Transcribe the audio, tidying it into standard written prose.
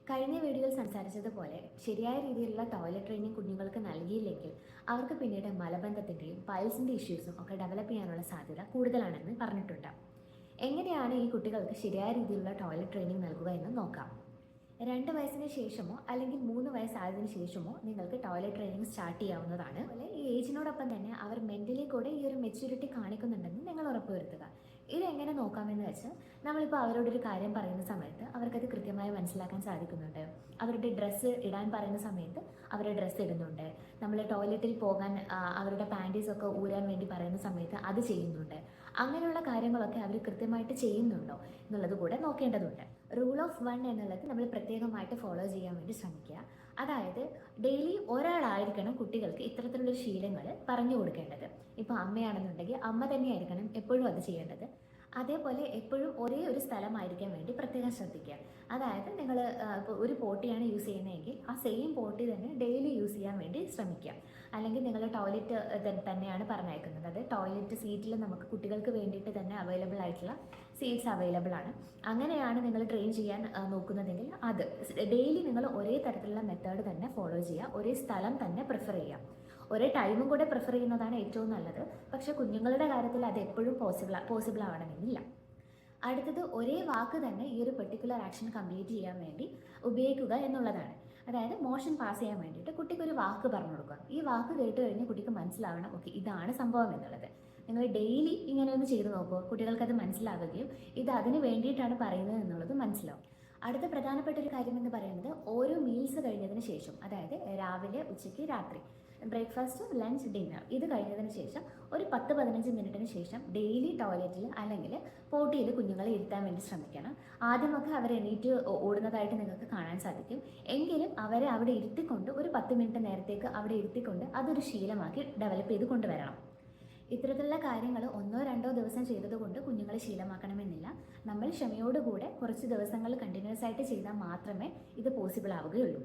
കഴിഞ്ഞ വീഡിയോയിൽ സംസാരിച്ചതുപോലെ ശരിയായ രീതിയിലുള്ള ടോയ്ലറ്റ് ട്രെയിനിങ് കുഞ്ഞുങ്ങൾക്ക് നൽകിയില്ലെങ്കിൽ അവർക്ക് പിന്നീട് മലബന്ധത്തിൻ്റെയും പൈൽസിൻ്റെ ഇഷ്യൂസും ഒക്കെ ഡെവലപ്പ് ചെയ്യാനുള്ള സാധ്യത കൂടുതലാണെന്ന് പറഞ്ഞിട്ടുണ്ട്. എങ്ങനെയാണ് ഈ കുട്ടികൾക്ക് ശരിയായ രീതിയിലുള്ള ടോയ്ലറ്റ് ട്രെയിനിങ് നൽകുക എന്ന് നോക്കാം. 2 വയസ്സിന് ശേഷമോ അല്ലെങ്കിൽ 3 വയസ്സായതിനു ശേഷമോ നിങ്ങൾക്ക് ടോയ്ലറ്റ് ട്രെയിനിങ് സ്റ്റാർട്ട് ചെയ്യാവുന്നതാണ്. അതുപോലെ ഈ ഏജിനോടൊപ്പം തന്നെ അവർ മെൻ്റലി കൂടെ ഈ ഒരു മെച്യൂരിറ്റി കാണിക്കുന്നുണ്ടെന്ന് നിങ്ങൾ ഉറപ്പുവരുത്തുക. ഇതെങ്ങനെ നോക്കാമെന്ന് വെച്ചാൽ നമ്മളിപ്പോൾ അവരോടൊരു കാര്യം പറയുന്ന സമയത്ത് അവർക്കത് കൃത്യമായി മനസ്സിലാക്കാൻ സാധിക്കുന്നുണ്ട്. അവരുടെ ഡ്രസ്സ് ഇടാൻ പറയുന്ന സമയത്ത് അവർ ഡ്രസ്സ് ഇടുന്നുണ്ട്. നമ്മൾ ടോയ്ലറ്റിൽ പോകാൻ അവരുടെ പാൻറ്റീസൊക്കെ ഊരാൻ വേണ്ടി പറയുന്ന സമയത്ത് അത് ചെയ്യുന്നുണ്ട്. അങ്ങനെയുള്ള കാര്യങ്ങളൊക്കെ അവർ കൃത്യമായിട്ട് ചെയ്യുന്നുണ്ടോ എന്നുള്ളത് കൂടെ നോക്കേണ്ടതുണ്ട്. റൂൾ ഓഫ് 1 എന്നുള്ളത് നമ്മൾ പ്രത്യേകമായിട്ട് ഫോളോ ചെയ്യാൻ വേണ്ടി ശ്രമിക്കുക. അതായത് ഡെയിലി ഒരാളായിരിക്കണം കുട്ടികൾക്ക് ഇത്തരത്തിലുള്ള ശീലങ്ങൾ പറഞ്ഞു കൊടുക്കേണ്ടത്. ഇപ്പോൾ അമ്മയാണെന്നുണ്ടെങ്കിൽ അമ്മ തന്നെയായിരിക്കണം എപ്പോഴും അത് ചെയ്യേണ്ടത്. അതേപോലെ എപ്പോഴും ഒരേ ഒരു സ്ഥലമായിരിക്കാൻ വേണ്ടി പ്രത്യേകം ശ്രദ്ധിക്കുക. അതായത് നിങ്ങൾ ഇപ്പോൾ ഒരു പോട്ടിയാണ് യൂസ് ചെയ്യുന്നതെങ്കിൽ ആ സെയിം പോട്ടി തന്നെ ഡെയിലി യൂസ് ചെയ്യാൻ വേണ്ടി ശ്രമിക്കുക. അല്ലെങ്കിൽ നിങ്ങൾ ടോയ്ലറ്റ് തന്നെയാണ് പറഞ്ഞയക്കുന്നത്, അത് ടോയ്ലറ്റ് സീറ്റിൽ നമുക്ക് കുട്ടികൾക്ക് വേണ്ടിയിട്ട് തന്നെ അവൈലബിൾ ആയിട്ടുള്ള സീറ്റ്സ് അവൈലബിൾ ആണ്. അങ്ങനെയാണ് നിങ്ങൾ ട്രെയിൻ ചെയ്യാൻ നോക്കുന്നതെങ്കിൽ അത് ഡെയിലി നിങ്ങൾ ഒരേ തരത്തിലുള്ള മെത്തേഡ് തന്നെ ഫോളോ ചെയ്യുക. ഒരേ സ്ഥലം തന്നെ പ്രിഫർ ചെയ്യുക. ഒരേ ടൈമും കൂടെ പ്രിഫർ ചെയ്യുന്നതാണ് ഏറ്റവും നല്ലത്. പക്ഷേ കുഞ്ഞുങ്ങളുടെ കാര്യത്തിൽ അത് എപ്പോഴും പോസിബിൾ ആവണമെന്നില്ല. അടുത്തത് ഒരേ വാക്ക് തന്നെ ഈ ഒരു പെർട്ടിക്കുലർ ആക്ഷൻ കംപ്ലീറ്റ് ചെയ്യാൻ വേണ്ടി ഉപയോഗിക്കുക എന്നുള്ളതാണ്. അതായത് മോഷൻ പാസ് ചെയ്യാൻ വേണ്ടിയിട്ട് കുട്ടിക്ക് ഒരു വാക്ക് പറഞ്ഞു കൊടുക്കുക. ഈ വാക്ക് കേട്ട് കഴിഞ്ഞ് കുട്ടിക്ക് മനസ്സിലാവണം, ഓക്കെ ഇതാണ് സംഭവം എന്നുള്ളത്. നിങ്ങൾ ഡെയിലി ഇങ്ങനെ ഒന്ന് ചെയ്ത് നോക്കുക. കുട്ടികൾക്കത് മനസ്സിലാവുകയും ഇത് അതിന് വേണ്ടിയിട്ടാണ് പറയുന്നത് എന്നുള്ളത് മനസ്സിലാവും. അടുത്ത പ്രധാനപ്പെട്ട ഒരു കാര്യം എന്ന് പറയുന്നത് ഓരോ മീൽസ് കഴിഞ്ഞതിന് ശേഷം, അതായത് രാവിലെ, ഉച്ചയ്ക്ക്, രാത്രി, ബ്രേക്ക്ഫാസ്റ്റ്, ലഞ്ച്, ഡിന്നർ ഇത് കഴിഞ്ഞതിന് ശേഷം ഒരു 10-15 മിനിറ്റിന് ശേഷം ഡെയിലി ടോയ്ലറ്റിൽ അല്ലെങ്കിൽ പോട്ടിയിൽ കുഞ്ഞുങ്ങളെ ഇരുത്താൻ വേണ്ടി ശ്രമിക്കണം. ആദ്യമൊക്കെ അവർ എണീറ്റ് ഓടുന്നതായിട്ട് നിങ്ങൾക്ക് കാണാൻ സാധിക്കും. എങ്കിലും അവരെ അവിടെ ഇരുത്തിക്കൊണ്ട് ഒരു 10 മിനിറ്റ് നേരത്തേക്ക് അവിടെ ഇരുത്തിക്കൊണ്ട് അതൊരു ശീലമാക്കി ഡെവലപ്പ് ചെയ്ത് കൊണ്ടുവരണം. ഇത്തരത്തിലുള്ള കാര്യങ്ങൾ 1-2 ദിവസം ചെയ്തതുകൊണ്ട് കുഞ്ഞുങ്ങളെ ശീലമാക്കണമെന്നില്ല. നമ്മൾ ക്ഷമയോടുകൂടെ കുറച്ച് ദിവസങ്ങൾ കണ്ടിന്യൂസ് ആയിട്ട് ചെയ്താൽ മാത്രമേ ഇത് പോസിബിൾ ആവുകയുള്ളൂ.